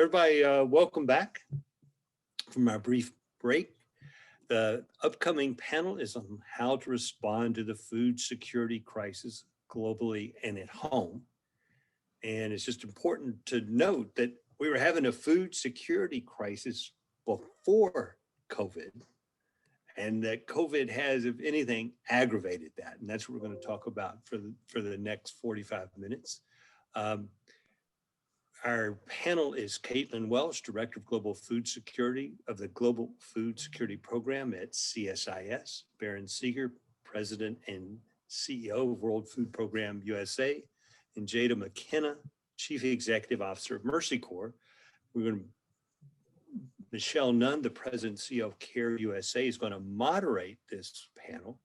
everybody, welcome back from our brief break. The upcoming panel is on how to respond to the food security crisis globally and at home. And it's just important to note that we were having a food security crisis before COVID, and that COVID has, if anything, aggravated that. And that's what we're going to talk about for the next 45 minutes. Our panel is Caitlin Welsh, Director of Global Food Security of the Global Food Security Program at CSIS, Barron Segar, President and CEO of World Food Program USA, and Tjada McKenna, Chief Executive Officer of Mercy Corps. Michelle Nunn, the President and CEO of CARE USA, is going to moderate this panel.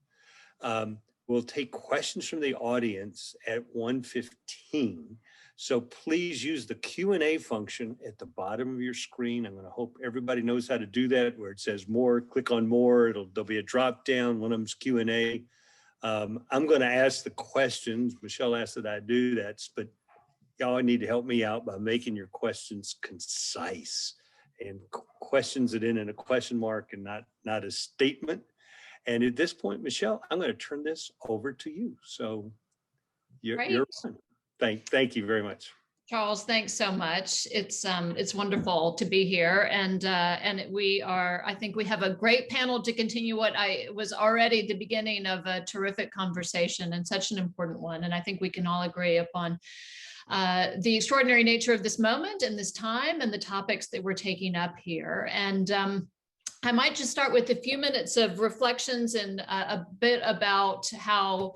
We'll take questions from the audience at 1:15. So please use the Q&A function at the bottom of your screen. I'm going to hope everybody knows how to do that, where it says more, click on more. There'll be a drop down. One of them's Q&A. I'm going to ask the questions. Michelle asked that I do that, but y'all need to help me out by making your questions concise and questions it in a question mark and not a statement. And at this point, Michelle, I'm going to turn this over to you. So you're on. Thank you very much. Charles, thanks so much. It's wonderful to be here, and I think we have a great panel to continue what I was already the beginning of a terrific conversation and such an important one. And I think we can all agree upon the extraordinary nature of this moment and this time and the topics that we're taking up here. And I might just start with a few minutes of reflections and a bit about how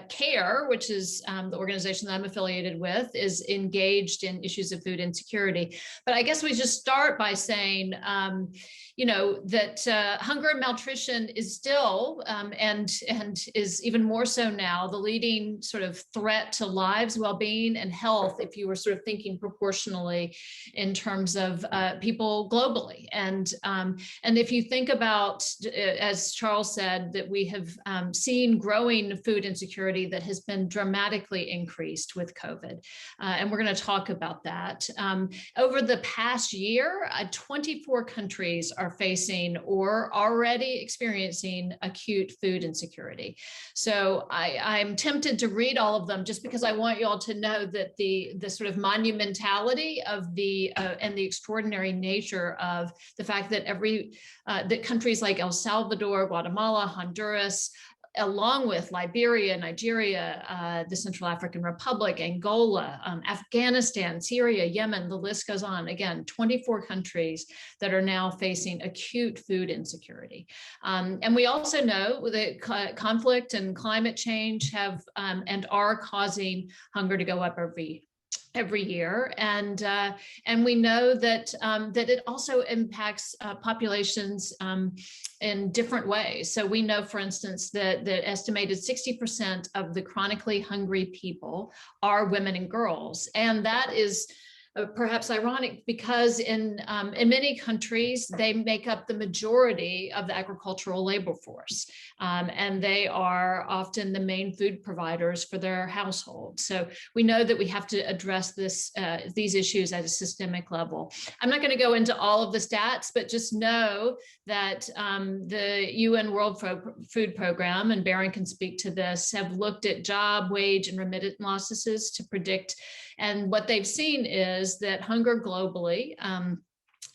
CARE, which is the organization that I'm affiliated with, is engaged in issues of food insecurity. But I guess we just start by saying, that hunger and malnutrition is still, and is even more so now, the leading sort of threat to lives, well-being, and health, if you were sort of thinking proportionally in terms of people globally. And if you think about, as Charles said, that we have seen growing food insecurity that has been dramatically increased with COVID. And we're going to talk about that. Over the past year, 24 countries are facing or already experiencing acute food insecurity. So I'm tempted to read all of them just because I want you all to know that the sort of monumentality of and the extraordinary nature of the fact that that countries like El Salvador, Guatemala, Honduras, along with Liberia, Nigeria, the Central African Republic, Angola, Afghanistan, Syria, Yemen, the list goes on. Again, 24 countries that are now facing acute food insecurity. And we also know that conflict and climate change have and are causing hunger to go up every year, and we know that that it also impacts populations in different ways. So we know, for instance, that the estimated 60% of the chronically hungry people are women and girls, and that is perhaps ironic because in many countries, they make up the majority of the agricultural labor force. And they are often the main food providers for their household. So we know that we have to address these issues at a systemic level. I'm not going to go into all of the stats, but just know that the UN World Food Program, and Barron can speak to this, have looked at job, wage, and remittance losses to predict. And what they've seen is that hunger globally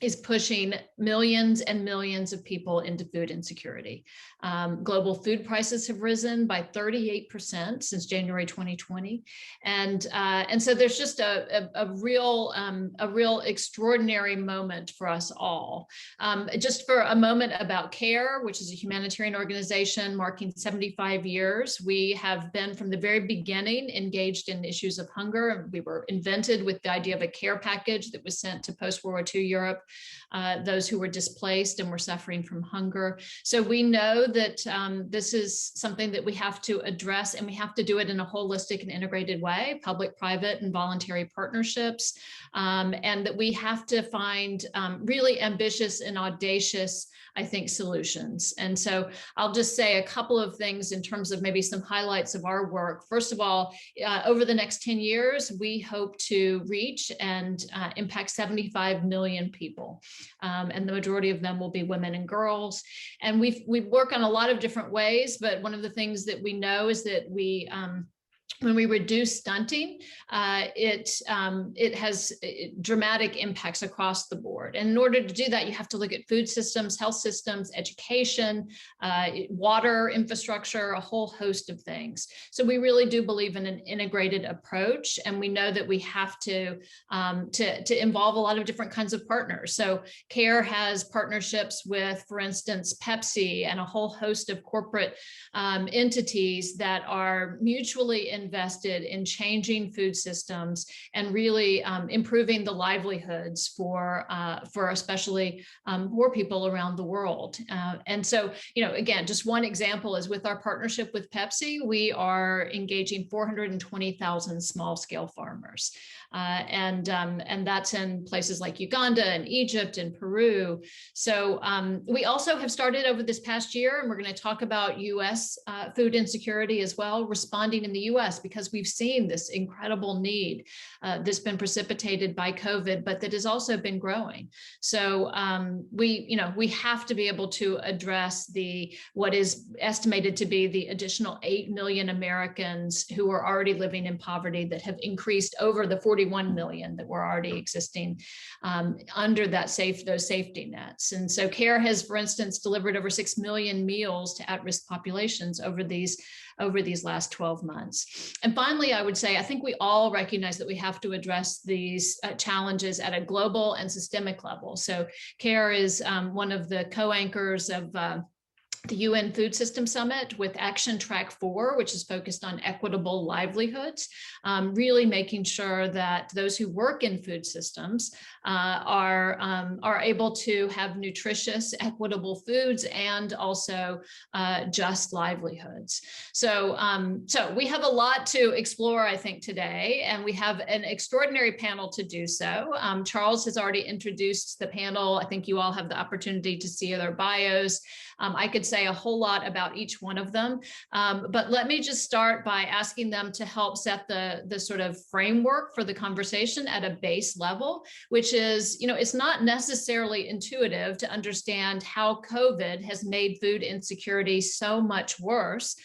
is pushing millions and millions of people into food insecurity. Global food prices have risen by 38% since January 2020, and so there's just a real extraordinary moment for us all. Just for a moment about CARE, which is a humanitarian organization marking 75 years, we have been from the very beginning engaged in issues of hunger. We were invented with the idea of a care package that was sent to post-World War II Europe those who were displaced and were suffering from hunger. So we know that this is something that we have to address, and we have to do it in a holistic and integrated way, public, private, and voluntary partnerships, and that we have to find really ambitious and audacious, I think, solutions. And so I'll just say a couple of things in terms of maybe some highlights of our work. First of all, over the next 10 years, we hope to reach and impact 75 million people. And the majority of them will be women and girls. And we work on a lot of different ways, but one of the things that we know is that when we reduce stunting, it has dramatic impacts across the board. And in order to do that, you have to look at food systems, health systems, education, water infrastructure, a whole host of things. So we really do believe in an integrated approach, and we know that we have to involve a lot of different kinds of partners. So CARE has partnerships with, for instance, Pepsi and a whole host of corporate entities that are mutually invested in changing food systems and really improving the livelihoods for especially poor people around the world. And so, again, just one example is with our partnership with Pepsi, we are engaging 420,000 small-scale farmers. And that's in places like Uganda and Egypt and Peru. So we also have started over this past year, and we're going to talk about U.S. Food insecurity as well, responding in the U.S., because we've seen this incredible need that's been precipitated by COVID, but that has also been growing. So we have to be able to address what is estimated to be the additional 8 million Americans who are already living in poverty that have increased over the 41 million that were already existing under those safety nets. And so CARE has, for instance, delivered over 6 million meals to at-risk populations over these last 12 months. And finally, I would say, I think we all recognize that we have to address these challenges at a global and systemic level. So CARE is one of the co-anchors of the UN Food System Summit with Action Track 4, which is focused on equitable livelihoods, really making sure that those who work in food systems are able to have nutritious, equitable foods and also just livelihoods. So we have a lot to explore, I think, today, and we have an extraordinary panel to do so. Charles has already introduced the panel. I think you all have the opportunity to see their bios. I could say a whole lot about each one of them, but let me just start by asking them to help set the sort of framework for the conversation at a base level, which is, it's not necessarily intuitive to understand how COVID has made food insecurity so much worse,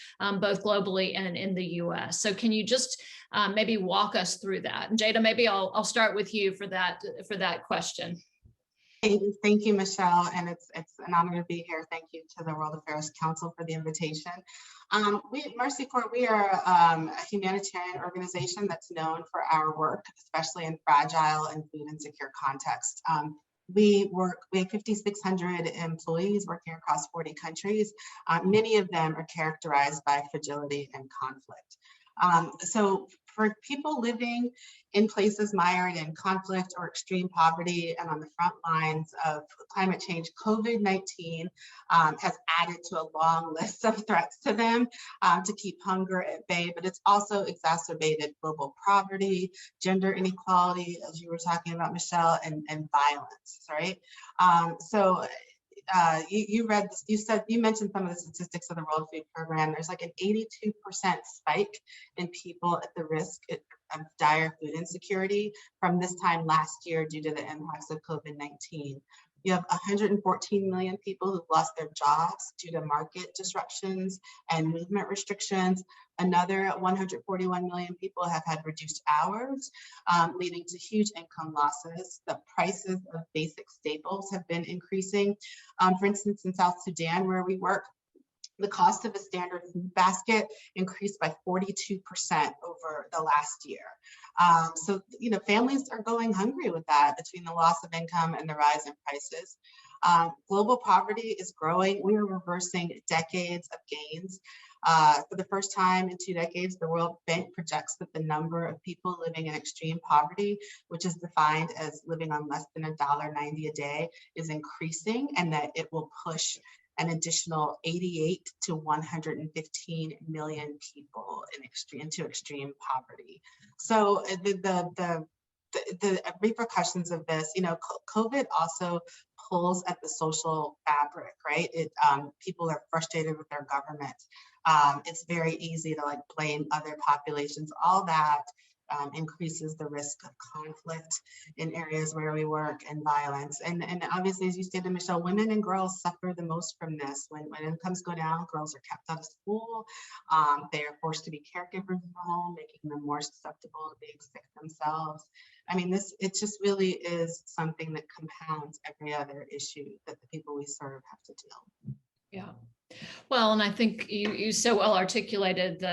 both globally and in the US. So can you just maybe walk us through that? And Tjada, maybe I'll start with you for that question. Thank you, Michelle, and it's an honor to be here. Thank you to the World Affairs Council for the invitation. Mercy Corps, we are a humanitarian organization that's known for our work, especially in fragile and food insecure contexts. We have 5,600 employees working across 40 countries. Many of them are characterized by fragility and conflict. So for people living in places mired in conflict or extreme poverty and on the front lines of climate change, COVID-19 has added to a long list of threats to them to keep hunger at bay, but it's also exacerbated global poverty, gender inequality, as you were talking about, Michelle, and violence, right? You mentioned some of the statistics of the World Food Program. There's like an 82% spike in people at the risk of dire food insecurity from this time last year due to the impacts of COVID-19. You have 114 million people who've lost their jobs due to market disruptions and movement restrictions. Another 141 million people have had reduced hours, leading to huge income losses. The prices of basic staples have been increasing. For instance, in South Sudan, where we work, the cost of a standard food basket increased by 42% over the last year. So, families are going hungry with that between the loss of income and the rise in prices. Global poverty is growing. We are reversing decades of gains. For the first time in 2 decades, the World Bank projects that the number of people living in extreme poverty, which is defined as living on less than $1.90 a day, is increasing, and that it will push an additional 88 to 115 million people into extreme poverty. So the repercussions of this, COVID also pulls at the social fabric, right? People are frustrated with their government. It's very easy to blame other populations. All that increases the risk of conflict in areas where we work and violence. And obviously, as you stated, Michelle, women and girls suffer the most from this. When incomes go down, girls are kept out of school. They are forced to be caregivers in the home, making them more susceptible to being sick themselves. I mean, it just really is something that compounds every other issue that the people we serve have to deal with. Yeah. Well, and I think you so well articulated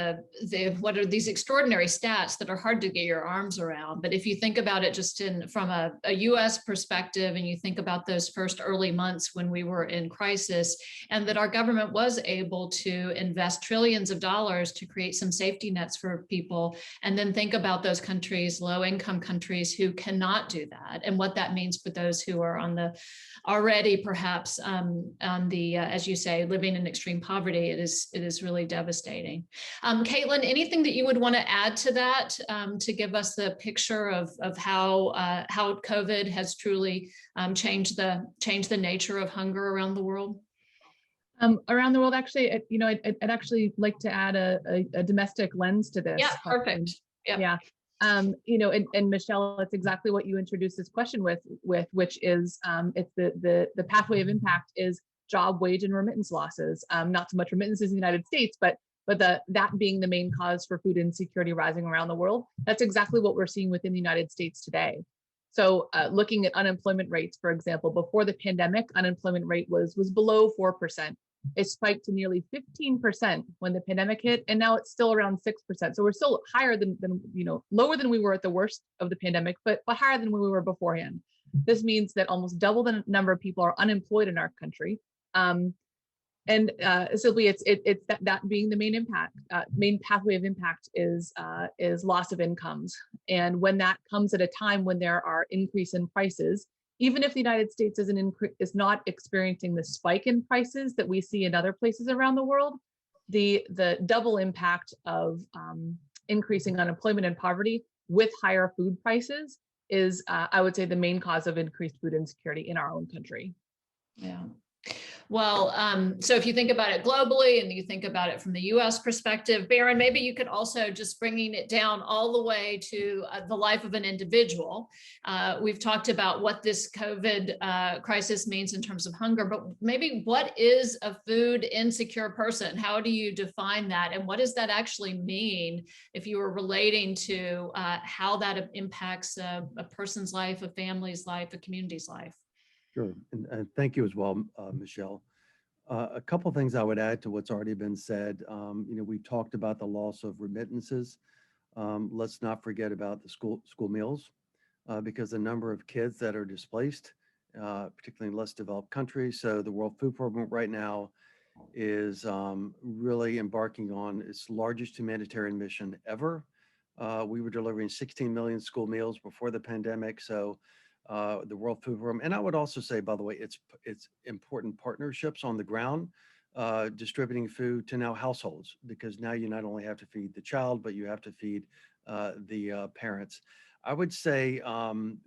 what are these extraordinary stats that are hard to get your arms around. But if you think about it just from a US perspective, and you think about those first early months when we were in crisis, and that our government was able to invest trillions of dollars to create some safety nets for people, and then think about those countries, low income countries, who cannot do that, and what that means for those who are already perhaps on the, as you say, living in extreme poverty, it is really devastating. Caitlin, anything that you would want to add to that to give us the picture of how COVID has truly changed the nature of hunger around the world? Around the world, actually, I'd actually like to add a domestic lens to this. Yeah, perfect. Yep. Yeah. And Michelle, it's exactly what you introduced this question with which is it's the pathway of impact is job, wage, and remittance losses. Not so much remittances in the United States, but that being the main cause for food insecurity rising around the world. That's exactly what we're seeing within the United States today. So looking at unemployment rates, for example, before the pandemic, unemployment rate was below 4%. It spiked to nearly 15% when the pandemic hit, and now it's still around 6%. So we're still higher than lower than we were at the worst of the pandemic, but higher than we were beforehand. This means that almost double the number of people are unemployed in our country. Simply, it's that being the main impact, main pathway of impact is loss of incomes. And when that comes at a time when there are increase in prices, even if the United States is not experiencing the spike in prices that we see in other places around the world, the double impact of increasing unemployment and poverty with higher food prices is, I would say, the main cause of increased food insecurity in our own country. Yeah. Well, so if you think about it globally and you think about it from the US perspective, Barron, maybe you could also just bringing it down all the way to the life of an individual. We've talked about what this COVID crisis means in terms of hunger, but maybe what is a food insecure person? How do you define that? And what does that actually mean if you were relating to how that impacts a person's life, a family's life, a community's life? Sure, and thank you as well, Michelle. A couple of things I would add to what's already been said. We talked about the loss of remittances. Let's not forget about the school meals, because the number of kids that are displaced, particularly in less developed countries. So the World Food Program right now is really embarking on its largest humanitarian mission ever. We were delivering 16 million school meals before the pandemic. So the World Food Program, and I would also say, by the way, it's important partnerships on the ground, distributing food to now households, because now you not only have to feed the child, but you have to feed the parents. I would say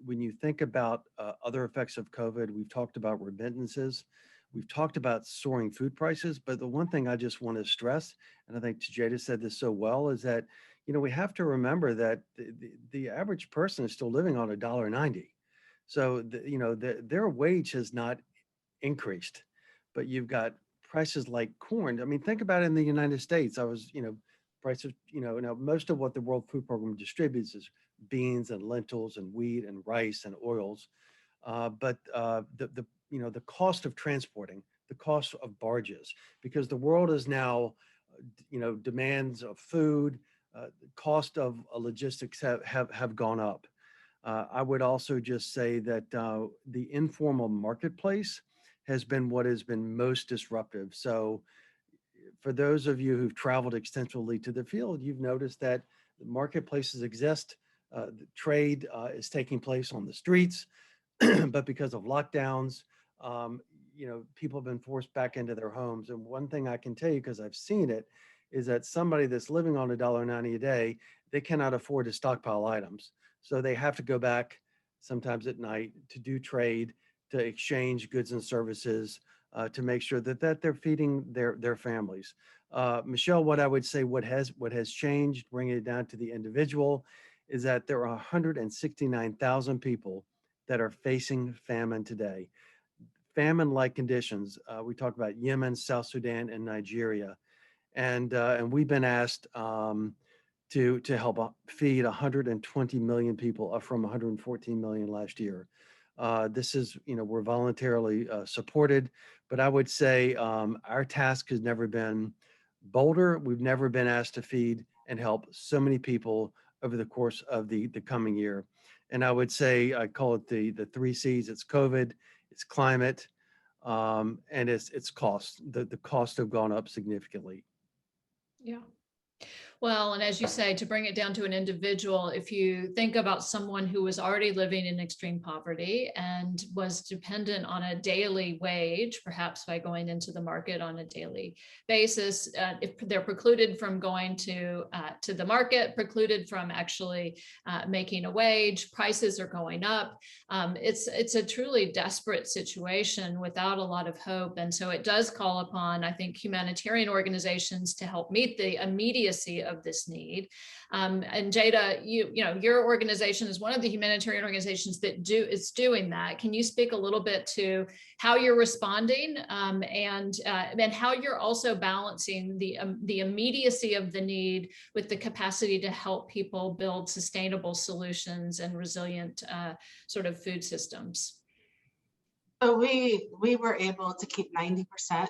when you think about other effects of COVID, we've talked about remittances, we've talked about soaring food prices, but the one thing I just want to stress, and I think Tjada said this so well, is that we have to remember that the average person is still living on $1.90. So, their wage has not increased, but you've got prices like corn. I mean, think about it in the United States. Prices, now most of what the World Food Program distributes is beans and lentils and wheat and rice and oils. But the cost of transporting, the cost of barges, because the world is now, demands of food, cost of logistics have gone up. I would also just say that the informal marketplace has been what has been most disruptive. So For those of you who've traveled extensively to the field, you've noticed that marketplaces exist. The trade is taking place on the streets, but because of lockdowns, people have been forced back into their homes. And one thing I can tell you, because I've seen it, is that somebody that's living on $1.90 a day, they cannot afford to stockpile items. So they have to go back sometimes at night to do trade, to exchange goods and services, to make sure that they're feeding their families. Michelle, what I would say, what has changed, bringing it down to the individual, is that there are 169,000 people that are facing famine today. Famine-like conditions. We talk about Yemen, South Sudan, and Nigeria, and we've been asked to help feed 120 million people, up from 114 million last year. This is, we're voluntarily supported, but I would say our task has never been bolder. We've never been asked to feed and help so many people over the course of the coming year. And I would say, I call it the three C's. It's COVID, it's climate, and it's cost. The costs have gone up significantly. Yeah. Well, and as you say, to bring it down to an individual, if you think about someone who was already living in extreme poverty and was dependent on a daily wage, perhaps by going into the market on a daily basis, if they're precluded from going to the market, precluded from actually making a wage, prices are going up. It's a truly desperate situation without a lot of hope. And so it does call upon, I think, humanitarian organizations to help meet the immediacy of this need. And Tjada, your organization is one of the humanitarian organizations that is doing that. Can you speak a little bit to how you're responding and how you're also balancing the immediacy of the need with the capacity to help people build sustainable solutions and resilient sort of food systems? So we were able to keep 90%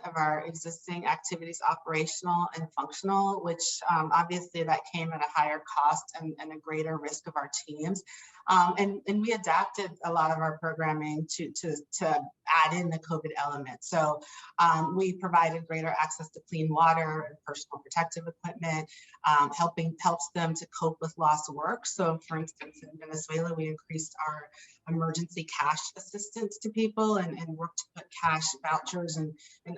of our existing activities operational and functional, which obviously that came at a higher cost and a greater risk of our teams. And we adapted a lot of our programming to add in the COVID element. So we provided greater access to clean water and personal protective equipment, helps them to cope with lost work. So for instance, in Venezuela, we increased our emergency cash assistance to people and worked to put cash vouchers and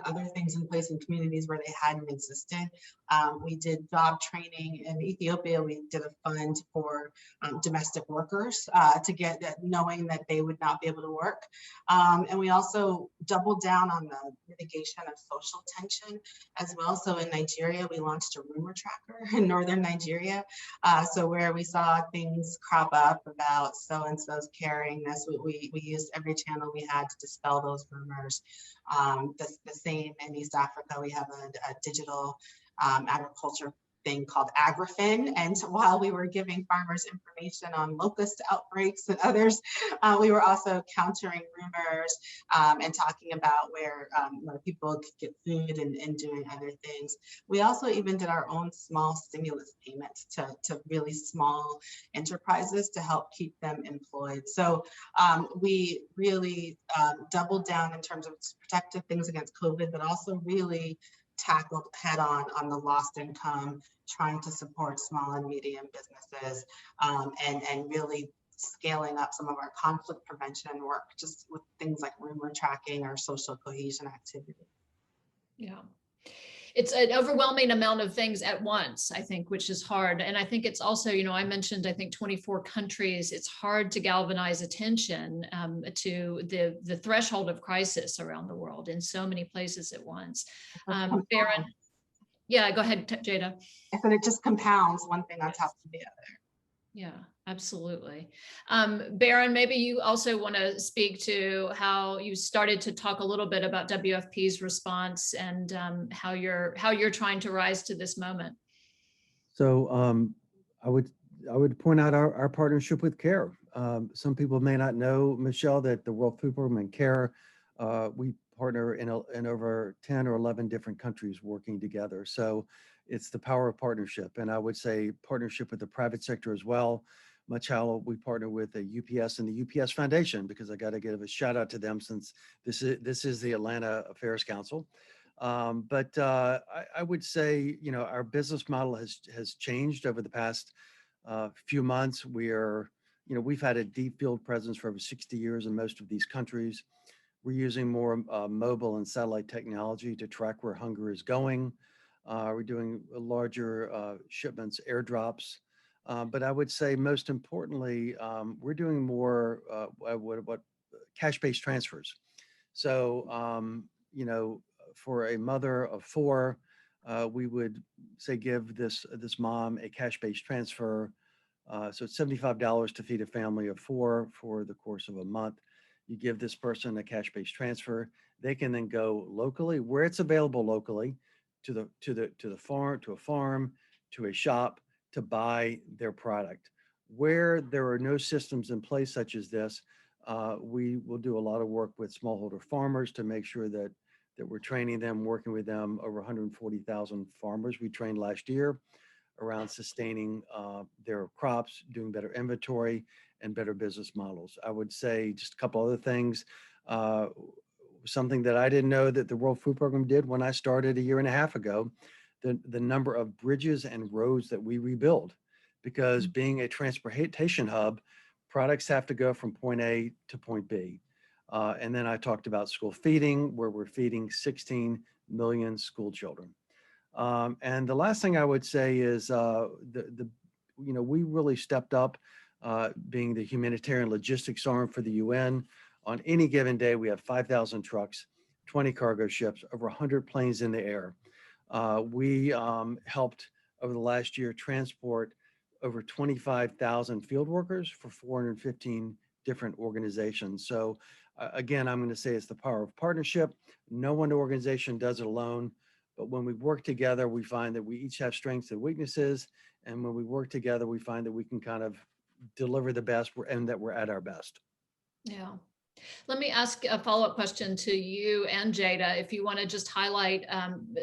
other things in place in communities where they hadn't existed. We did job training in Ethiopia. We did a fund for domestic workers to get that, knowing that they would not be able to work. And we also doubled down on the mitigation of social tension as well. So in Nigeria, we launched a rumor tracker in northern Nigeria. So where we saw things crop up about so-and-so's carrying this, we used every channel we had to dispel those rumors. The same in East Africa, we have a digital agriculture thing called AgriFin. And while we were giving farmers information on locust outbreaks and others, we were also countering rumors and talking about where people could get food and doing other things. We also even did our own small stimulus payments to really small enterprises to help keep them employed. So we really doubled down in terms of protective things against COVID, but also really tackled head on the lost income, trying to support small and medium businesses, and really scaling up some of our conflict prevention work, just with things like rumor tracking or social cohesion activity. Yeah. It's an overwhelming amount of things at once, I think, which is hard. And I think it's also, I mentioned, I think 24 countries, it's hard to galvanize attention to the threshold of crisis around the world in so many places at once. Barron, yeah, go ahead, Tjada. I said it just compounds one thing on top of the other. Yeah, absolutely. Barron, maybe you also want to speak to how you started to talk a little bit about WFP's response and how you're trying to rise to this moment. So I would point out our partnership with CARE. Some people may not know, Michelle, that the World Food Program and CARE, we partner in over 10 or 11 different countries working together. So it's the power of partnership. And I would say partnership with the private sector as well. Much how we partner with the UPS and the UPS Foundation, because I got to give a shout out to them since this is the Atlanta Affairs Council. But I would say, our business model has changed over the past few months. We've had a deep field presence for over 60 years in most of these countries. We're using more mobile and satellite technology to track where hunger is going. We're doing larger shipments, airdrops. But I would say most importantly, we're doing more what cash-based transfers. So, for a mother of four, we would say give this mom a cash-based transfer. So it's $75 to feed a family of four for the course of a month. You give this person a cash-based transfer. They can then go locally where it's available locally to a farm, to a shop to buy their product. Where there are no systems in place such as this, we will do a lot of work with smallholder farmers to make sure that we're training them, working with them. Over 140,000 farmers we trained last year around sustaining their crops, doing better inventory and better business models. I would say just a couple other things. Something that I didn't know that the World Food Program did when I started a year and a half ago, the number of bridges and roads that we rebuild, because being a transportation hub, products have to go from point A to point B. And then I talked about school feeding, where we're feeding 16 million school children. And the last thing I would say is we really stepped up being the humanitarian logistics arm for the UN. On any given day, we have 5,000 trucks, 20 cargo ships, over 100 planes in the air. We helped over the last year transport over 25,000 field workers for 415 different organizations. So again, I'm going to say it's the power of partnership. No one organization does it alone, but when we work together, we find that we each have strengths and weaknesses. And when we work together, we find that we can kind of deliver the best and that we're at our best. Yeah. Let me ask a follow-up question to you and Tjada, if you want to just highlight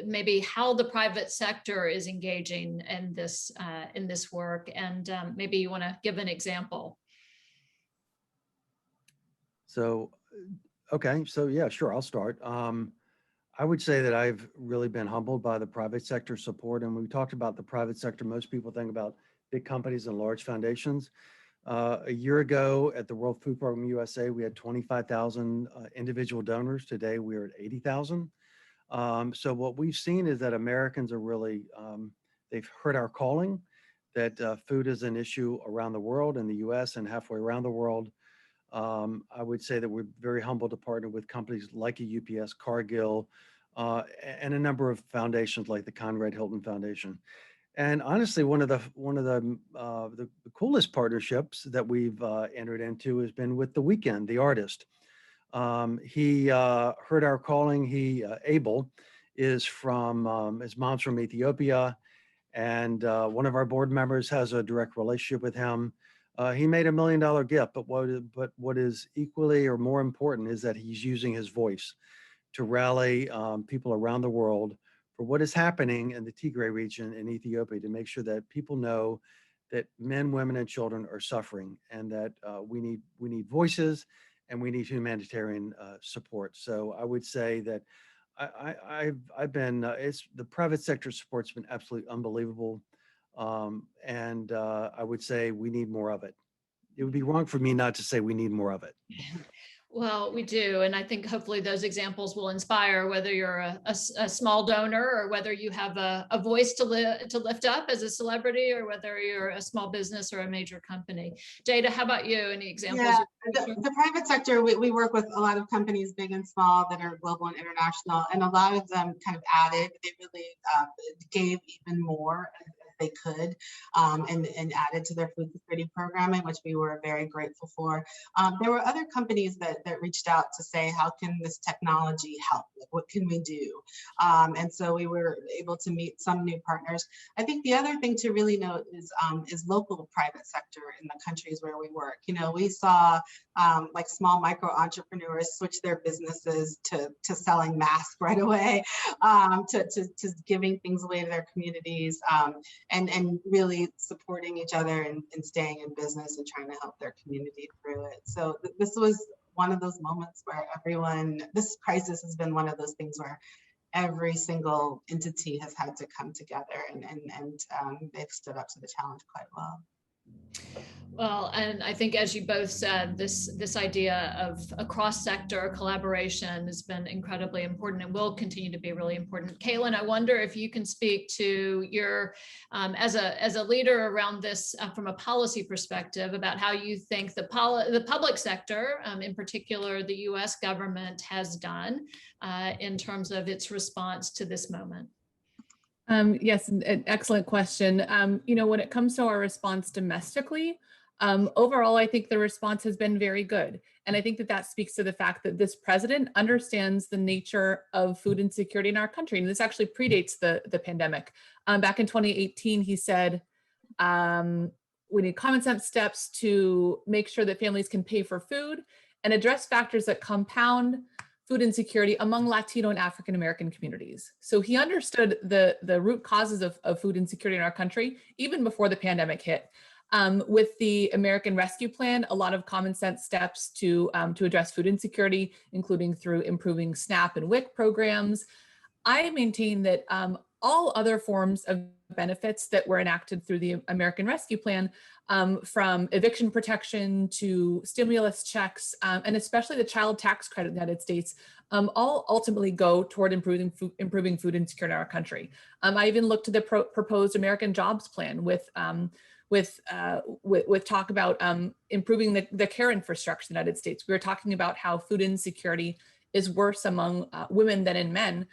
maybe how the private sector is engaging in this work, and maybe you want to give an example. So, okay, so yeah, sure, I'll start. I would say that I've really been humbled by the private sector support. And when we talked about the private sector, most people think about big companies and large foundations. A year ago at the World Food Program USA, we had 25,000 individual donors. Today, we're at 80,000. So what we've seen is that Americans are really, they've heard our calling, that food is an issue around the world, in the US and halfway around the world. I would say that we're very humbled to partner with companies like a UPS, Cargill, and a number of foundations like the Conrad Hilton Foundation. And honestly, one of the coolest partnerships that we've entered into has been with The Weeknd, the artist. He heard our calling. Abel is from, his mom's from Ethiopia, and one of our board members has a direct relationship with him. He made $1 million gift, but what is equally or more important is that he's using his voice to rally people around the world for what is happening in the Tigray region in Ethiopia, to make sure that people know that men, women, and children are suffering, and that we need voices and we need humanitarian support. So I would say that I've been the private sector support's been absolutely unbelievable, and I would say we need more of it. It would be wrong for me not to say we need more of it. Well, we do. And I think hopefully those examples will inspire, whether you're a small donor or whether you have a voice to lift up as a celebrity, or whether you're a small business or a major company. Tjada, how about you? Any examples? Yeah, the private sector, we work with a lot of companies, big and small, that are global and international, and a lot of them kind of added, they really gave even more as they could, and added to their food security programming, which we were very grateful for. There were other companies that reached out to say, how can this technology help? Like, what can we do? And so we were able to meet some new partners. I think the other thing to really note is local private sector in the countries where we work. You know, we saw like small micro entrepreneurs switch their businesses to selling masks right away, to giving things away to their communities, and really supporting each other and staying in business and trying to help their community through it. So this was one of those moments where this crisis has been one of those things where every single entity has had to come together, and they've stood up to the challenge quite well. Well, and I think, as you both said, this idea of a cross-sector collaboration has been incredibly important and will continue to be really important. Caitlin, I wonder if you can speak to your, as a leader around this from a policy perspective, about how you think the public sector, in particular the U.S. government, has done in terms of its response to this moment. Yes, an excellent question. When it comes to our response domestically, overall, I think the response has been very good. And I think that speaks to the fact that this president understands the nature of food insecurity in our country. And this actually predates the pandemic. Back in 2018, he said, we need common sense steps to make sure that families can pay for food and address factors that compound food insecurity among Latino and African American communities. So he understood the root causes of food insecurity in our country even before the pandemic hit. With the American Rescue Plan, a lot of common sense steps to address food insecurity, including through improving SNAP and WIC programs. I maintain that all other forms of benefits that were enacted through the American Rescue Plan, from eviction protection to stimulus checks, and especially the child tax credit in the United States, all ultimately go toward improving food insecurity in our country. I even looked to the proposed American Jobs Plan with talk about improving the care infrastructure in the United States. We were talking about how food insecurity is worse among women than in men.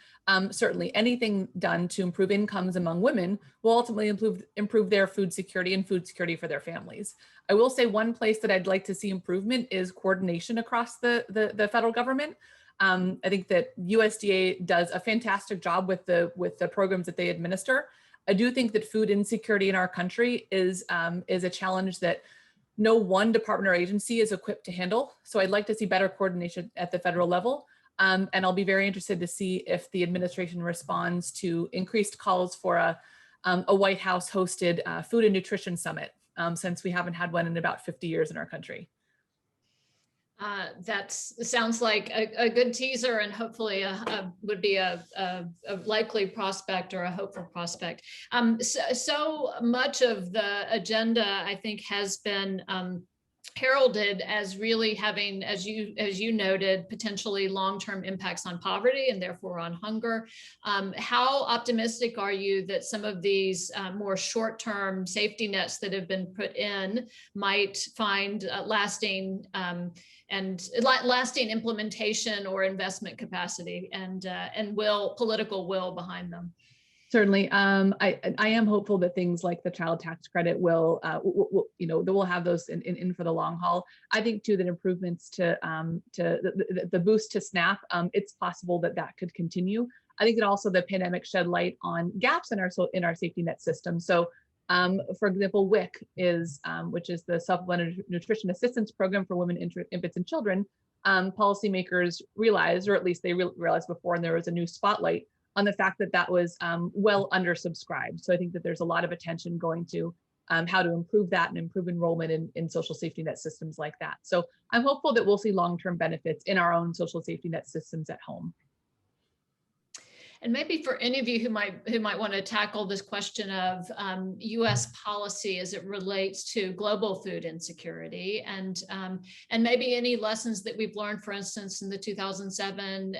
Certainly anything done to improve incomes among women will ultimately improve their food security and food security for their families. I will say one place that I'd like to see improvement is coordination across the federal government. I think that USDA does a fantastic job with the programs that they administer. I do think that food insecurity in our country is a challenge that no one department or agency is equipped to handle. So I'd like to see better coordination at the federal level. And I'll be very interested to see if the administration responds to increased calls for a White House hosted food and nutrition summit, since we haven't had one in about 50 years in our country. That sounds like a good teaser, and hopefully would be a likely prospect or a hopeful prospect. So much of the agenda, I think, has been heralded as really having, as you noted, potentially long-term impacts on poverty and therefore on hunger. How optimistic are you that some of these more short-term safety nets that have been put in might find lasting implementation or investment capacity and political will behind them? Certainly, I am hopeful that things like the child tax credit will that we'll have those in for the long haul. I think too that improvements to the boost to SNAP, it's possible that could continue. I think that also the pandemic shed light on gaps in our safety net system. So, for example, WIC which is the Supplemental Nutrition Assistance Program for Women, Infants, and Children. Policymakers realized, or at least they realized before, and there was a new spotlight on the fact that was well undersubscribed. So I think that there's a lot of attention going to how to improve that and improve enrollment in social safety net systems like that. So I'm hopeful that we'll see long-term benefits in our own social safety net systems at home. And maybe for any of you who might want to tackle this question of U.S. policy as it relates to global food insecurity, and maybe any lessons that we've learned, for instance, in the 2007,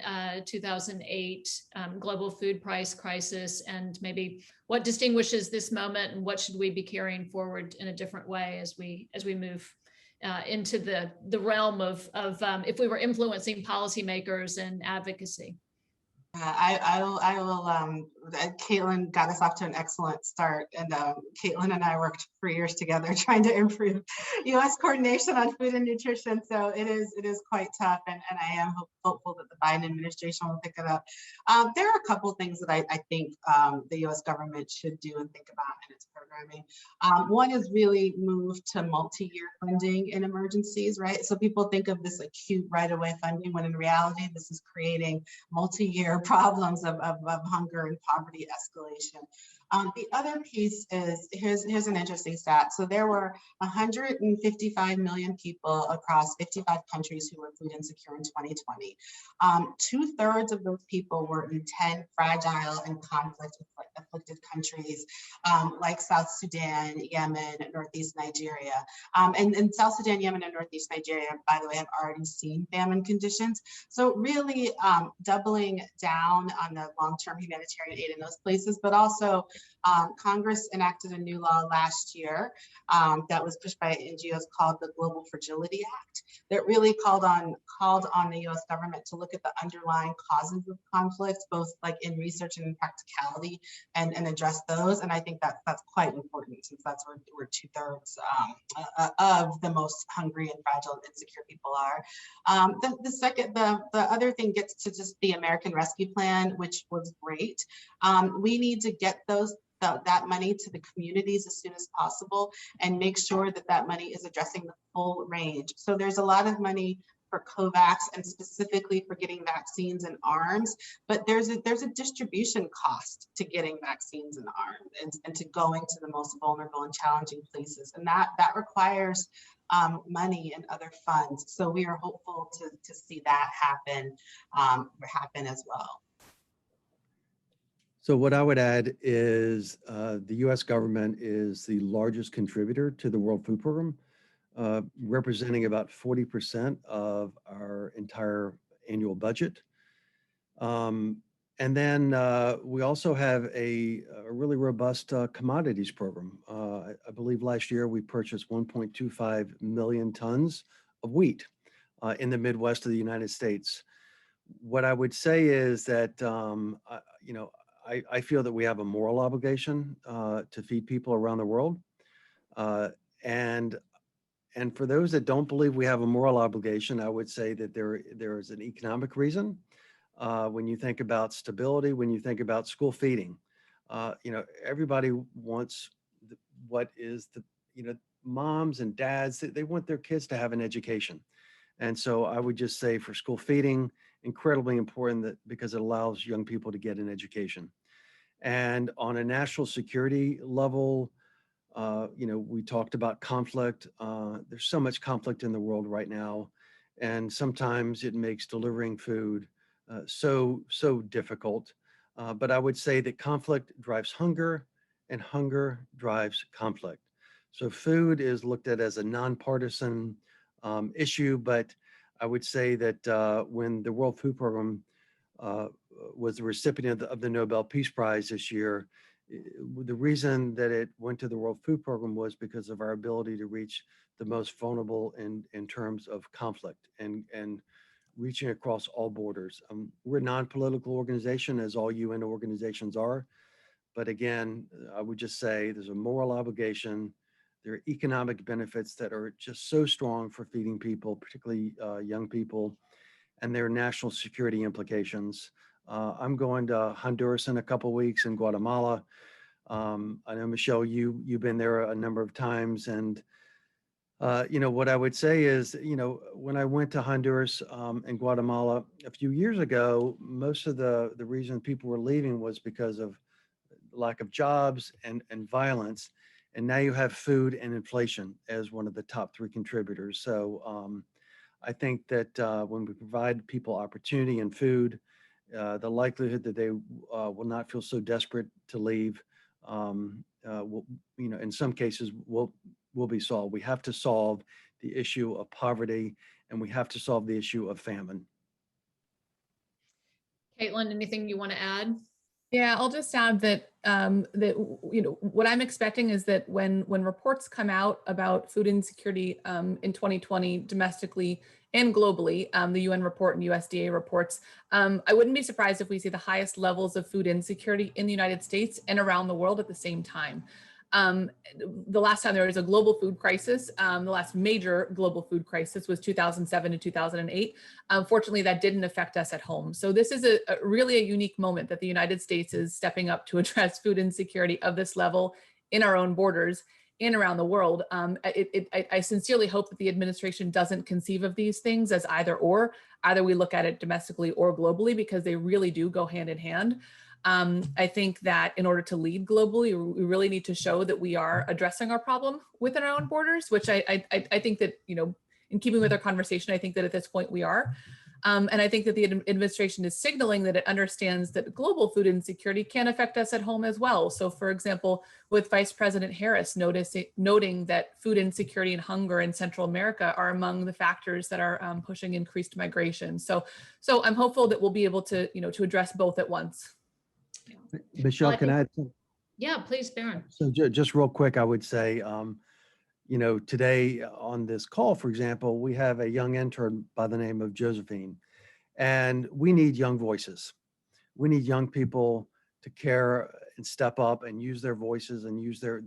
2008 global food price crisis, and maybe what distinguishes this moment and what should we be carrying forward in a different way as we move into the realm of if we were influencing policymakers and advocacy. I will. Caitlin got us off to an excellent start, and Caitlin and I worked for years together trying to improve U.S. coordination on food and nutrition. So it is quite tough, and I am hopeful that the Biden administration will pick it up. There are a couple of things that I think the U.S. government should do and think about in its programming. One is really move to multi-year funding in emergencies, right? So people think of this acute right-of-way funding, when in reality this is creating multi-year problems of hunger and poverty escalation. The other piece is, here's an interesting stat. So there were 155 million people across 55 countries who were food insecure in 2020. 2/3 of those people were in 10 fragile and conflict afflicted countries like South Sudan, Yemen, Northeast Nigeria. And South Sudan, Yemen, and Northeast Nigeria, by the way, have already seen famine conditions. So really doubling down on the long-term humanitarian aid in those places, but also Congress enacted a new law last year that was pushed by NGOs called the Global Fragility Act that really called on the US government to look at the underlying causes of conflicts, both like in research and in practicality, and address those. And I think that's quite important, since that's where 2/3 of the most hungry and fragile and insecure people are. The other thing gets to just the American Rescue Plan, which was great. We need to get that money to the communities as soon as possible and make sure that money is addressing the full range. So there's a lot of money for COVAX and specifically for getting vaccines and arms, but there's a distribution cost to getting vaccines and arms and to going to the most vulnerable and challenging places. And that requires money and other funds. So we are hopeful to see that happen as well. So what I would add is the US government is the largest contributor to the World Food Program, representing about 40% of our entire annual budget. And then we also have a really robust commodities program. I believe last year we purchased 1.25 million tons of wheat in the Midwest of the United States. What I would say is that, I feel that we have a moral obligation to feed people around the world. And for those that don't believe we have a moral obligation, I would say that there is an economic reason. When you think about stability, when you think about school feeding, everybody wants moms and dads, they want their kids to have an education. And so I would just say for school feeding, incredibly important because it allows young people to get an education. And on a national security level, we talked about conflict. There's so much conflict in the world right now. And sometimes it makes delivering food so difficult. But I would say that conflict drives hunger and hunger drives conflict. So food is looked at as a nonpartisan issue, but I would say that when the World Food Program was the recipient of the Nobel Peace Prize this year, the reason that it went to the World Food Program was because of our ability to reach the most vulnerable in terms of conflict and reaching across all borders. We're a non-political organization, as all UN organizations are. But again, I would just say there's a moral obligation. There are economic benefits that are just so strong for feeding people, particularly young people, and there are national security implications. I'm going to Honduras in a couple of weeks, and Guatemala. I know, Michelle, you've been there a number of times, and what I would say is, when I went to Honduras and Guatemala a few years ago, most of the reason people were leaving was because of lack of jobs and violence. And now you have food and inflation as one of the top 3 contributors. So I think that when we provide people opportunity and food, the likelihood that they will not feel so desperate to leave, in some cases will be solved. We have to solve the issue of poverty, and we have to solve the issue of famine. Caitlin, anything you want to add? Yeah, I'll just add that what I'm expecting is that when reports come out about food insecurity in 2020 domestically and globally, the UN report and USDA reports, I wouldn't be surprised if we see the highest levels of food insecurity in the United States and around the world at the same time. The last time there was a global food crisis, the last major global food crisis was 2007 to 2008. Fortunately, that didn't affect us at home. So this is really a unique moment that the United States is stepping up to address food insecurity of this level in our own borders and around the world. I sincerely hope that the administration doesn't conceive of these things as either we look at it domestically or globally, because they really do go hand in hand. I think that in order to lead globally, we really need to show that we are addressing our problem within our own borders, which I think that, in keeping with our conversation, I think that at this point we are. And I think that the administration is signaling that it understands that global food insecurity can affect us at home as well. So for example, with Vice President Harris noting that food insecurity and hunger in Central America are among the factors that are pushing increased migration. So I'm hopeful that we'll be able to, to address both at once. Michelle, Well, can I add something? Yeah, please, Barron. So just real quick, I would say, today on this call, for example, we have a young intern by the name of Josephine, and we need young voices. We need young people to care and step up and use their voices and use their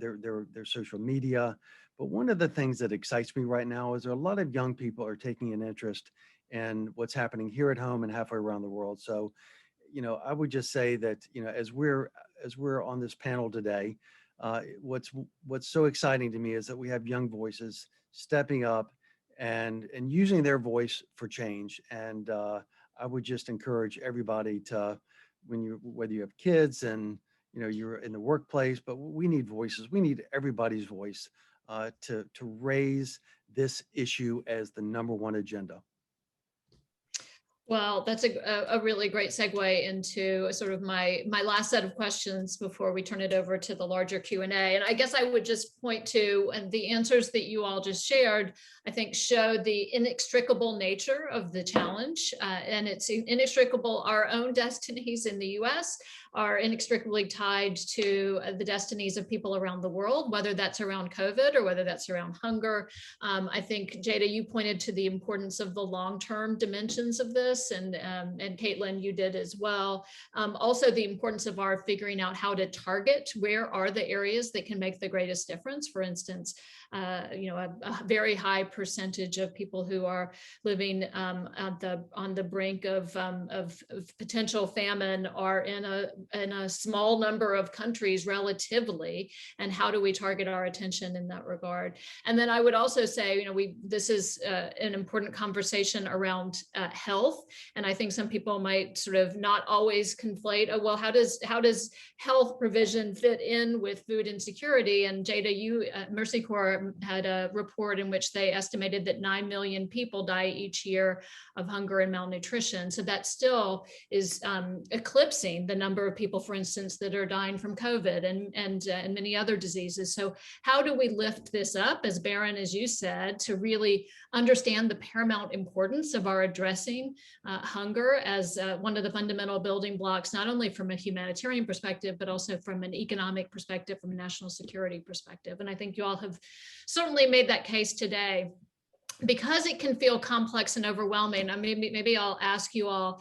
social media. But one of the things that excites me right now is there are a lot of young people are taking an interest in what's happening here at home and halfway around the world. So, I would just say that, as we're on this panel today, what's so exciting to me is that we have young voices stepping up and using their voice for change. And I would just encourage everybody to, whether you have kids and you're in the workplace, but we need voices. We need everybody's voice to raise this issue as the #1 agenda. Well, that's a really great segue into sort of my last set of questions before we turn it over to the larger Q&A. And I guess I would just point to, and the answers that you all just shared, I think show the inextricable nature of the challenge. And it's inextricable. Our own destinies in the US are inextricably tied to the destinies of people around the world, whether that's around COVID or whether that's around hunger. I think, Tjada, you pointed to the importance of the long-term dimensions of this, and Caitlin, you did as well. Also, the importance of our figuring out how to target where are the areas that can make the greatest difference. For instance, a very high percentage of people who are living on the brink of potential famine are in a small number of countries relatively, and how do we target our attention in that regard? And then I would also say, this is an important conversation around health, and I think some people might sort of not always conflate, well, how does health provision fit in with food insecurity? And Tjada, Mercy Corps had a report in which they estimated that 9 million people die each year of hunger and malnutrition. So that still is eclipsing the number of people, for instance, that are dying from COVID and many other diseases. So how do we lift this up, as Barron, as you said, to really understand the paramount importance of our addressing hunger as one of the fundamental building blocks, not only from a humanitarian perspective, but also from an economic perspective, from a national security perspective. And I think you all have certainly made that case today. Because it can feel complex and overwhelming, maybe I'll ask you all,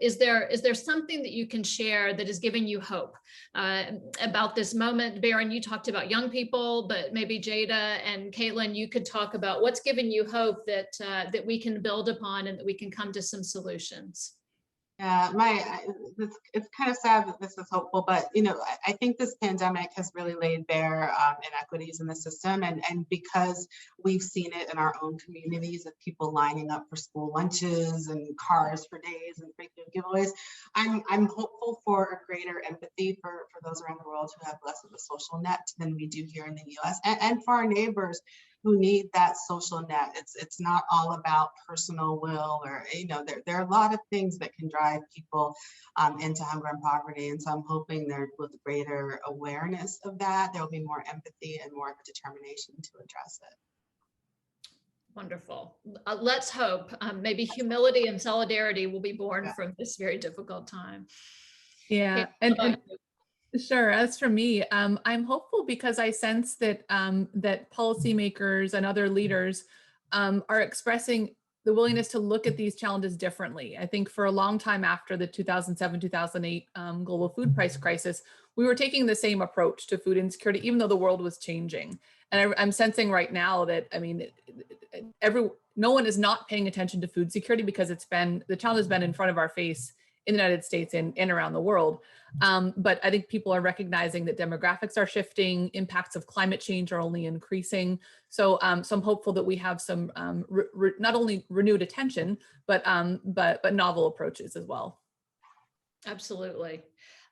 is there something that you can share that is giving you hope about this moment? Barron, you talked about young people, but maybe Tjada and Caitlin, you could talk about what's giving you hope that we can build upon and that we can come to some solutions. Yeah, it's kind of sad that this is hopeful, but I think this pandemic has really laid bare inequities in the system, and because we've seen it in our own communities of people lining up for school lunches and cars for days and free food giveaways. I'm hopeful for a greater empathy for those around the world who have less of a social net than we do here in the US, and for our neighbors who need that social net. It's not all about personal will, or there are a lot of things that can drive people into hunger and poverty. And so I'm hoping there with greater awareness of that, there'll be more empathy and more determination to address it. Wonderful. Let's hope maybe humility and solidarity will be born from this very difficult time. Yeah, and sure. As for me, I'm hopeful because I sense that that policymakers and other leaders are expressing the willingness to look at these challenges differently. I think for a long time after the 2007-2008 global food price crisis, we were taking the same approach to food insecurity, even though the world was changing. And I'm sensing right now that, no one is not paying attention to food security because the challenge has been in front of our face in the United States and around the world. But I think people are recognizing that demographics are shifting, impacts of climate change are only increasing. So I'm hopeful that we have some not only renewed attention, but novel approaches as well. Absolutely.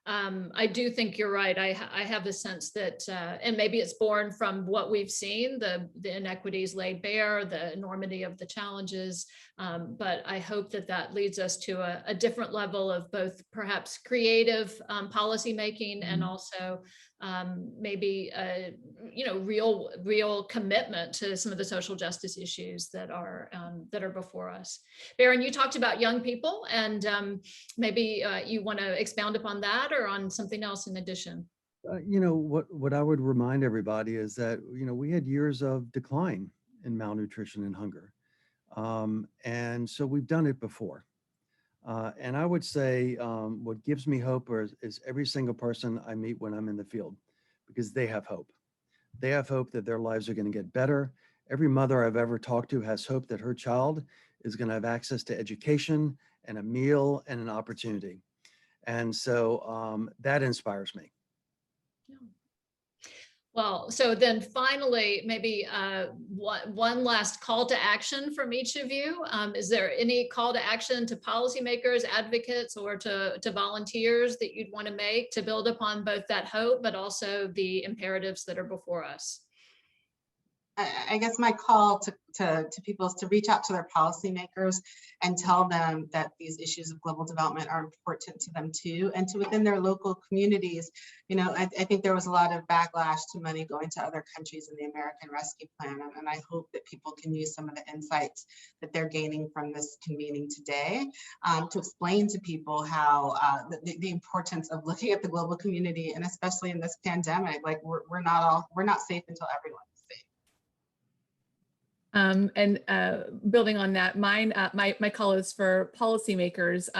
I do think you're right. I have the sense that, and maybe it's born from what we've seen, the inequities laid bare, the enormity of the challenges. But I hope that that leads us to a different level of both perhaps creative policy making and also maybe real commitment to some of the social justice issues that are before us. Barron, you talked about young people, and maybe you want to expound upon that or on something else in addition. What I would remind everybody is that we had years of decline in malnutrition and hunger, and so we've done it before. And I would say what gives me hope is every single person I meet when I'm in the field, because they have hope. They have hope that their lives are going to get better. Every mother I've ever talked to has hope that her child is going to have access to education and a meal and an opportunity. And so that inspires me. Yeah. Well, so then finally, maybe one last call to action from each of you. Is there any call to action to policymakers, advocates, or to volunteers that you'd want to make to build upon both that hope, but also the imperatives that are before us? I guess my call to people is to reach out to their policymakers and tell them that these issues of global development are important to them too, and to within their local communities. I think there was a lot of backlash to money going to other countries in the American Rescue Plan, and I hope that people can use some of the insights that they're gaining from this convening today to explain to people how the importance of looking at the global community, and especially in this pandemic, like we're not safe until everyone is safe. And building on that, my call is for policymakers,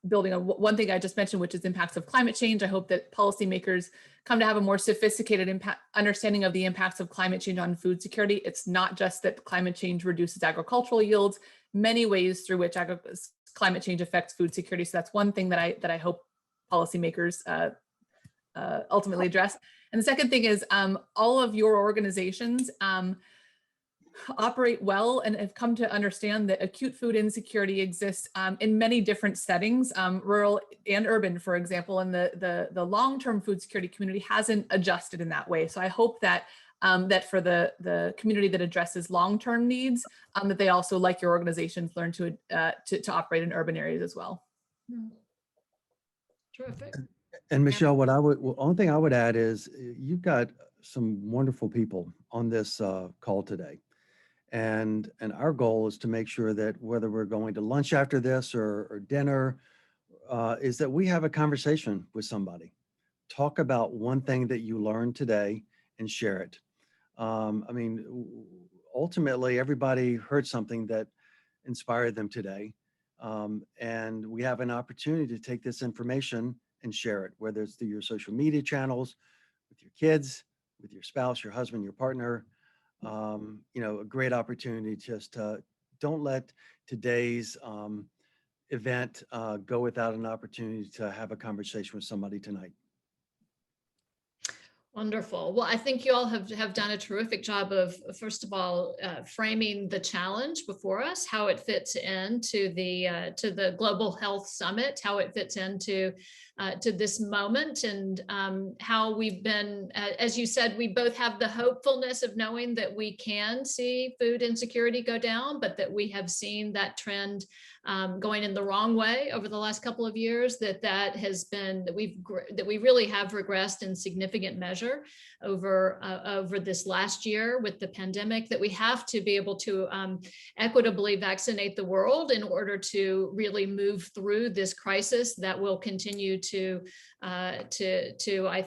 building on one thing I just mentioned, which is impacts of climate change. I hope that policymakers come to have a more sophisticated understanding of the impacts of climate change on food security. It's not just that climate change reduces agricultural yields, many ways through which climate change affects food security. So that's one thing that I hope policymakers ultimately address. And the second thing is all of your organizations operate well and have come to understand that acute food insecurity exists in many different settings, rural and urban, for example, and the long-term food security community hasn't adjusted in that way. So I hope that that for the community that addresses long-term needs, that they also, like your organizations, learn to operate in urban areas as well. Terrific. And Michelle, one thing I would add is you've got some wonderful people on this call today. And our goal is to make sure that whether we're going to lunch after this or dinner, is that we have a conversation with somebody. Talk about one thing that you learned today and share it. Ultimately, everybody heard something that inspired them today. And we have an opportunity to take this information and share it, whether it's through your social media channels, with your kids, with your spouse, your husband, your partner. A great opportunity. Just don't let today's event go without an opportunity to have a conversation with somebody tonight. Wonderful. Well, I think you all have done a terrific job of, first of all, framing the challenge before us, how it fits into the Global Health Summit, how it fits into to this moment, and how we've been, as you said, we both have the hopefulness of knowing that we can see food insecurity go down, but that we have seen that trend going in the wrong way over the last couple of years, that has been, that we really have regressed in significant measure over this last year with the pandemic, that we have to be able to equitably vaccinate the world in order to really move through this crisis that will continue to I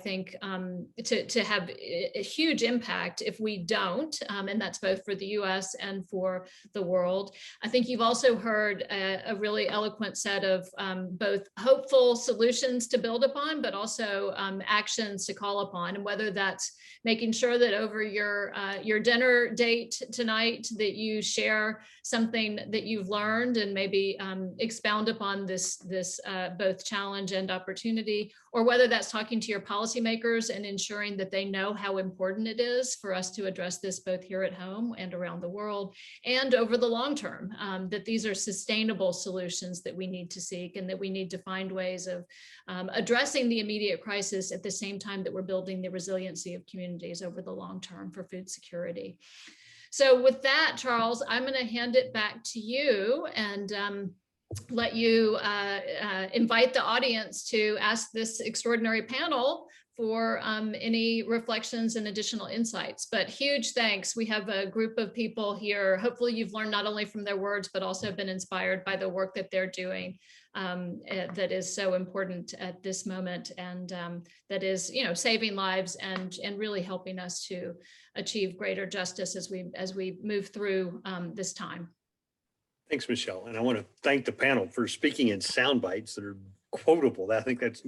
think to have a huge impact if we don't, and that's both for the US and for the world. I think you've also heard a really eloquent set of both hopeful solutions to build upon, but also actions to call upon, and whether that's making sure that over your dinner date tonight that you share something that you've learned and maybe expound upon this both challenge and opportunity opportunity, or whether that's talking to your policymakers and ensuring that they know how important it is for us to address this both here at home and around the world, and over the long term, that these are sustainable solutions that we need to seek, and that we need to find ways of addressing the immediate crisis at the same time that we're building the resiliency of communities over the long term for food security. So with that, Charles, I'm going to hand it back to you and let you invite the audience to ask this extraordinary panel for any reflections and additional insights. But huge thanks. We have a group of people here. Hopefully you've learned not only from their words, but also been inspired by the work that they're doing that is so important at this moment, and that is, saving lives and really helping us to achieve greater justice as we move through this time. Thanks, Michelle. And I want to thank the panel for speaking in sound bites that are quotable. I think that's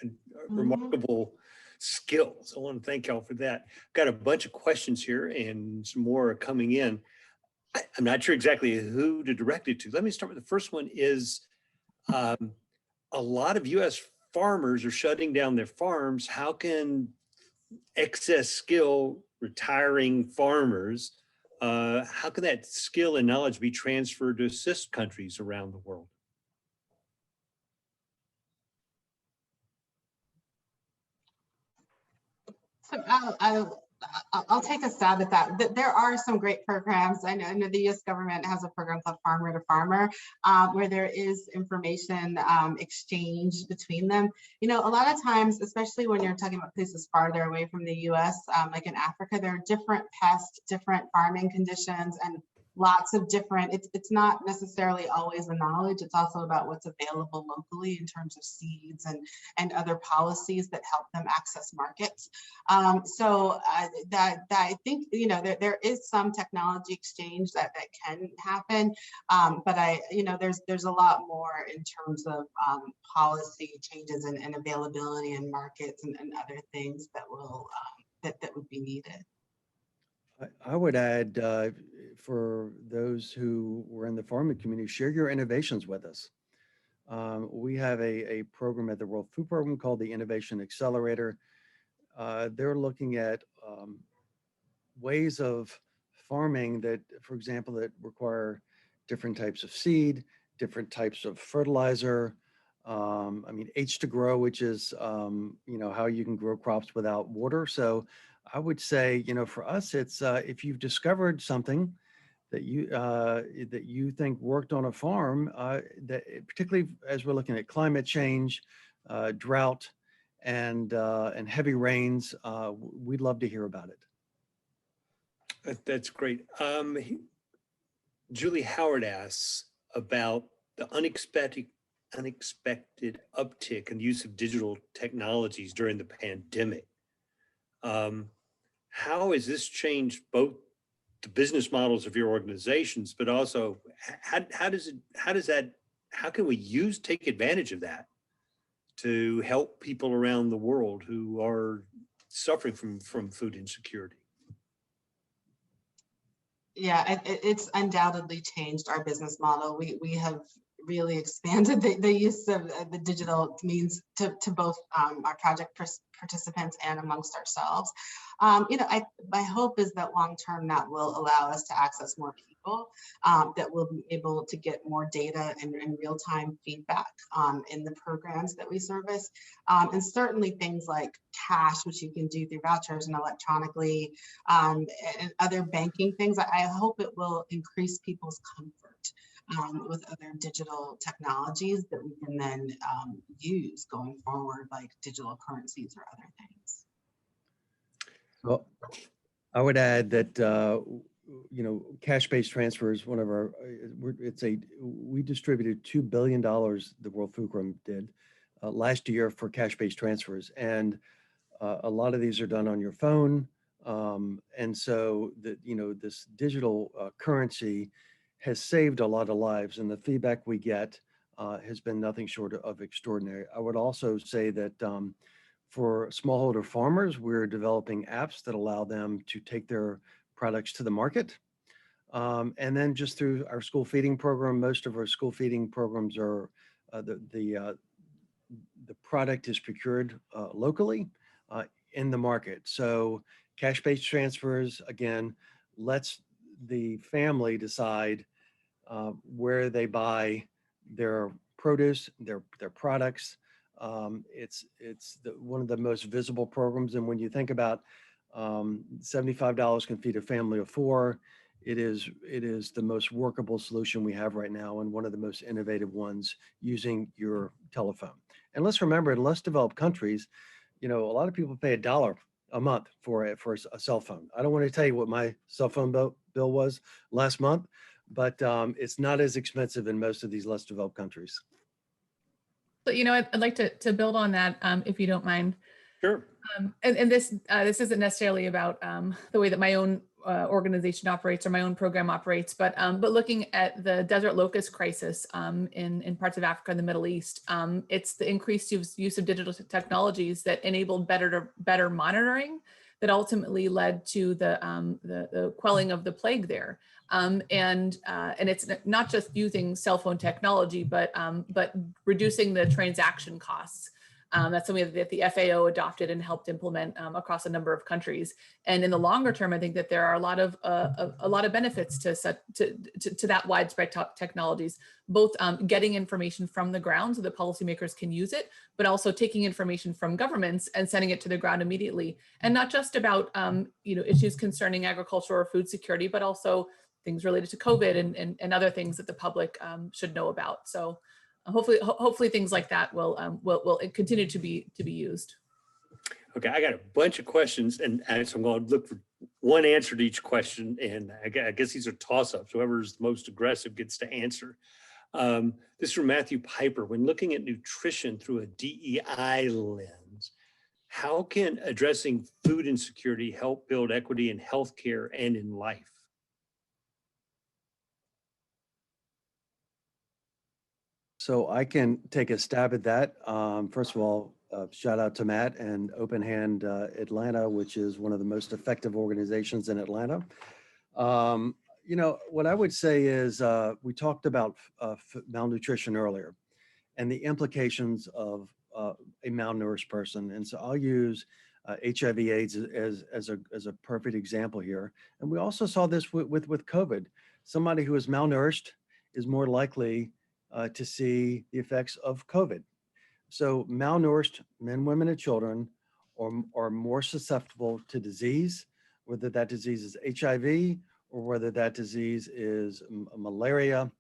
a remarkable skill. So I want to thank y'all for that. Got a bunch of questions here and some more are coming in. I'm not sure exactly who to direct it to. Let me start with the first one is a lot of U.S. farmers are shutting down their farms. How can excess skill retiring farmers, how can that skill and knowledge be transferred to assist countries around the world? So I'll take a stab at that. There are some great programs. I know the U.S. government has a program called Farmer to Farmer, where there is information exchange between them. A lot of times, especially when you're talking about places farther away from the U.S., like in Africa, there are different pests, different farming conditions, and lots of different, it's not necessarily always the knowledge, it's also about what's available locally in terms of seeds and other policies that help them access markets. So I think, there is some technology exchange that can happen, but there's a lot more in terms of policy changes and availability in markets and other things that will that would be needed. I would add, for those who were in the farming community, share your innovations with us. We have a program at the World Food Program called the Innovation Accelerator. They're looking at ways of farming that, for example, that require different types of seed, different types of fertilizer. H2Grow, which is, how you can grow crops without water. So I would say, for us, it's if you've discovered something that you think worked on a farm, that particularly as we're looking at climate change, drought, and heavy rains, we'd love to hear about it. That's great. Julie Howard asks about the unexpected uptick in the use of digital technologies during the pandemic. How has this changed both the business models of your organizations, but also how can we take advantage of that to help people around the world who are suffering from food insecurity? Yeah, it's undoubtedly changed our business model. We have really expanded the use of the digital means to both our project participants and amongst ourselves. My hope is that long term that will allow us to access more people, that will be able to get more data and real-time feedback in the programs that we service. And certainly things like cash, which you can do through vouchers and electronically, and other banking things. I hope it will increase people's comfort with other digital technologies that we can then use going forward, like digital currencies or other things. Well, I would add that, cash-based transfers, one of our, we distributed $2 billion, the World Food Program did, last year for cash-based transfers. And a lot of these are done on your phone. And so, this digital currency has saved a lot of lives, and the feedback we get has been nothing short of extraordinary. I would also say that for smallholder farmers, we're developing apps that allow them to take their products to the market. And then just through our school feeding program, most of our school feeding programs are the product is procured locally in the market. So cash-based transfers, again, lets the family decide where they buy their produce, their products. It's one of the most visible programs. And when you think about $75 can feed a family of four, it is the most workable solution we have right now, and one of the most innovative ones using your telephone. And let's remember, in less developed countries, a lot of people pay $1 a month for a cell phone. I don't want to tell you what my cell phone bill was last month, but it's not as expensive in most of these less developed countries. But I'd like to build on that, if you don't mind. Sure. And this isn't necessarily about the way that my own organization operates or my own program operates, but looking at the desert locust crisis in parts of Africa and the Middle East, it's the increased use of digital technologies that enabled better monitoring that ultimately led to the quelling of the plague there. And it's not just using cell phone technology, but reducing the transaction costs. That's something that the FAO adopted and helped implement across a number of countries. And in the longer term, I think that there are a lot of benefits to that widespread technologies, both getting information from the ground so that policymakers can use it, but also taking information from governments and sending it to the ground immediately. And not just about issues concerning agriculture or food security, but also things related to COVID and other things that the public should know about. So hopefully things like that will continue to be used. Okay, I got a bunch of questions, and so I'm going to look for one answer to each question, and I guess these are toss-ups. Whoever's most aggressive gets to answer. This is from Matthew Piper. When looking at nutrition through a DEI lens, how can addressing food insecurity help build equity in healthcare and in life? So I can take a stab at that. First of all, shout out to Matt and Open Hand Atlanta, which is one of the most effective organizations in Atlanta. What I would say is we talked about malnutrition earlier and the implications of a malnourished person. And so I'll use HIV/AIDS as a perfect example here. And we also saw this with COVID. Somebody who is malnourished is more likely to see the effects of COVID. So malnourished men, women, and children are more susceptible to disease, whether that disease is HIV or whether that disease is malaria.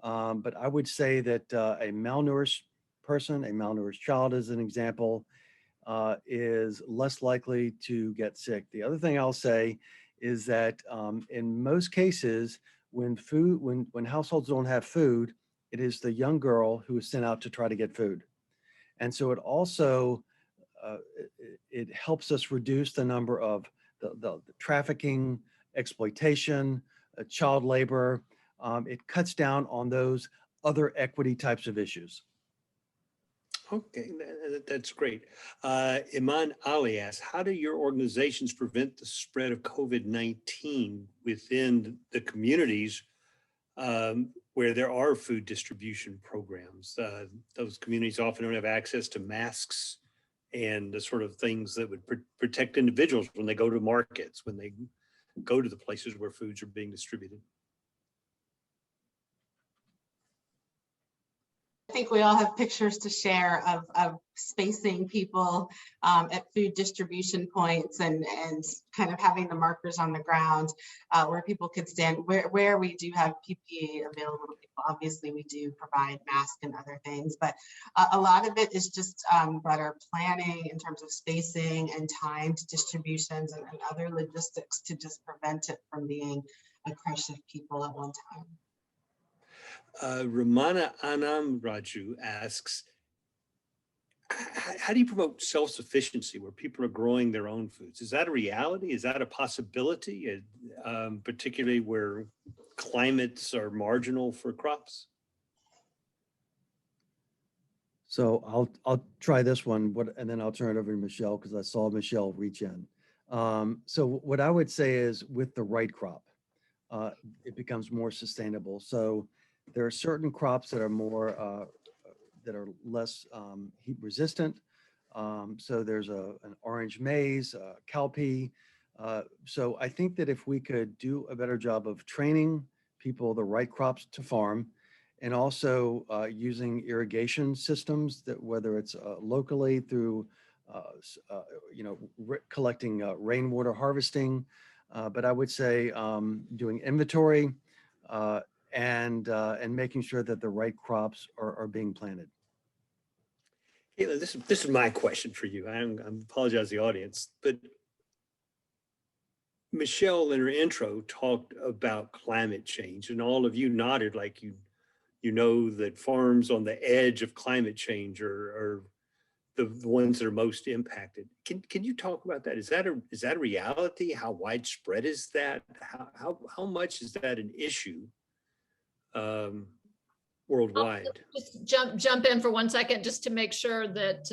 But I would say that a malnourished person, a malnourished child as an example, is less likely to get sick. The other thing I'll say is that in most cases, when households don't have food, it is the young girl who is sent out to try to get food. And so it also, it helps us reduce the number of the trafficking, exploitation, child labor. It cuts down on those other equity types of issues. Okay, that's great. Iman Ali asks, how do your organizations prevent the spread of COVID-19 within the communities where there are food distribution programs? Those communities often don't have access to masks and the sort of things that would protect individuals when they go to markets, when they go to the places where foods are being distributed. I think we all have pictures to share of spacing people at food distribution points and kind of having the markers on the ground where people could stand, where we do have PPE available to people. Obviously, we do provide masks and other things, but a lot of it is just better planning in terms of spacing and timed distributions and other logistics to just prevent it from being a crush of people at one time. Ramana Anam Raju asks, how do you promote self-sufficiency where people are growing their own foods? Is that a reality? Is that a possibility, particularly where climates are marginal for crops? So I'll try this one, and then I'll turn it over to Michelle because I saw Michelle reach in. So what I would say is with the right crop, it becomes more sustainable. So there are certain crops that are more that are less heat resistant. So there's an orange maize, cowpea. So I think that if we could do a better job of training people the right crops to farm, and also using irrigation systems, that whether it's locally through collecting rainwater harvesting, but I would say doing inventory and making sure that the right crops are being planted. Caitlin, this is my question for you. I apologize to the audience, but Michelle in her intro talked about climate change, and all of you nodded like you know that farms on the edge of climate change are the ones that are most impacted. Can you talk about that? Is that a reality? How widespread is that? How much is that an issue worldwide? Just jump in for 1 second, just to make sure that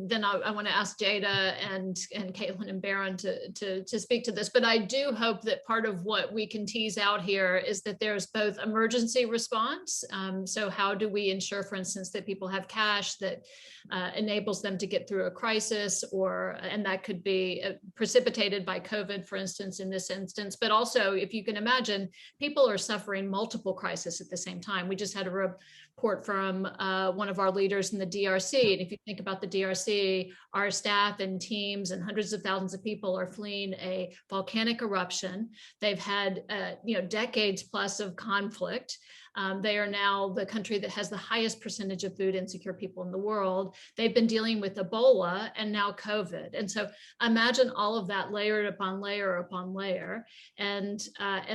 then I want to ask Tjada and Caitlin and Barron to speak to this. But I do hope that part of what we can tease out here is that there's both emergency response. So how do we ensure, for instance, that people have cash that enables them to get through a crisis, and that could be precipitated by COVID, for instance, in this instance. But also, if you can imagine, people are suffering multiple crises at the same time. We just had a report from one of our leaders in the DRC. And if you think about the DRC, our staff and teams and hundreds of thousands of people are fleeing a volcanic eruption. They've had decades plus of conflict. They are now the country that has the highest percentage of food insecure people in the world. They've been dealing with Ebola and now COVID. And so imagine all of that layered upon layer upon layer. And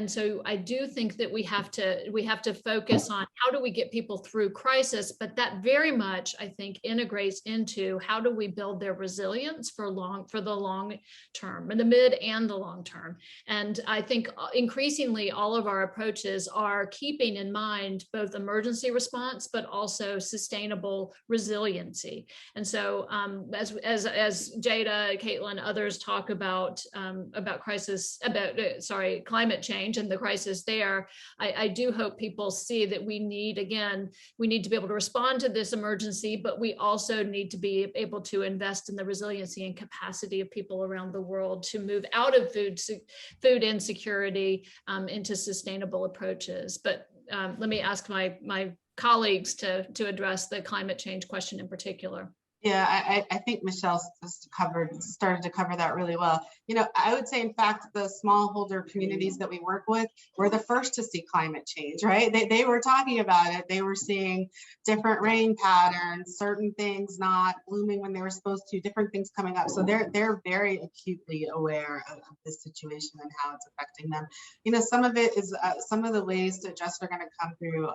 so I do think that we have to focus on how do we get people through crisis, but that very much, I think, integrates into how do we build their resilience for the long term, in the mid and the long term. And I think increasingly all of our approaches are keeping in mind both emergency response, but also sustainable resiliency. And so as Tjada, Caitlin, others talk about climate change and the crisis there, I do hope people see that we need to be able to respond to this emergency, but we also need to be able to invest in the resiliency and capacity of people around the world to move out of food insecurity into sustainable approaches. But let me ask my colleagues to address the climate change question in particular. Yeah, I think Michelle started to cover that really well. I would say, in fact, the smallholder communities that we work with were the first to see climate change, right? They were talking about it. They were seeing different rain patterns, certain things not blooming when they were supposed to, different things coming up. So they're very acutely aware of this situation and how it's affecting them. Some of it is some of the ways to adjust are going to come through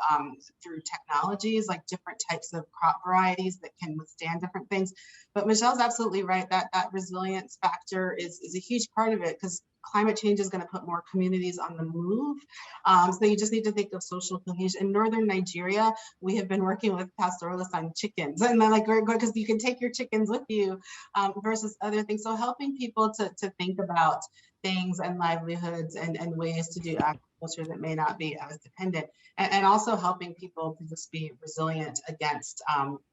technologies, like different types of crop varieties that can withstand different things. But Michelle's absolutely right that resilience factor is a huge part of it, because climate change is going to put more communities on the move. So you just need to think of social cohesion. In northern Nigeria, we have been working with pastoralists on chickens, and then because you can take your chickens with you versus other things. So helping people to think about things and livelihoods and ways to do agriculture that may not be as dependent, and also helping people to just be resilient against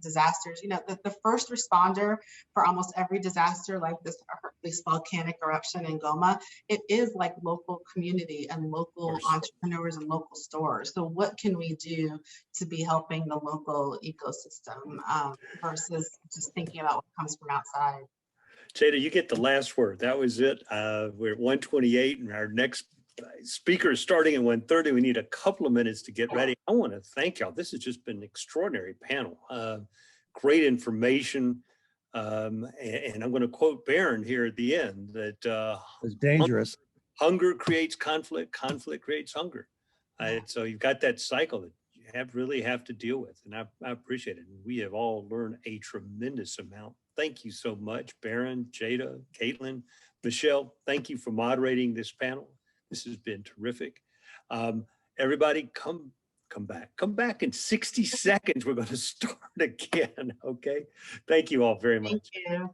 disasters. The first responder for almost every disaster like this volcanic eruption in Goma, it is like local community and local entrepreneurs and local stores. So what can we do to be helping the local ecosystem versus just thinking about what comes from outside? Tjada, you get the last word. That was it. We're at 1:28 and our next speaker is starting at 1:30. We need a couple of minutes to get ready. I want to thank y'all. This has just been an extraordinary panel. Great information. And I'm going to quote Barron here at the end that it's dangerous. Hunger creates conflict, conflict creates hunger. So you've got that cycle that you really have to deal with. And I appreciate it. We have all learned a tremendous amount. Thank you so much, Barron, Tjada, Caitlin, Michelle. Thank you for moderating this panel. This has been terrific. Everybody, come back in 60 seconds. We're going to start again. Okay. Thank you all very much. Thank you.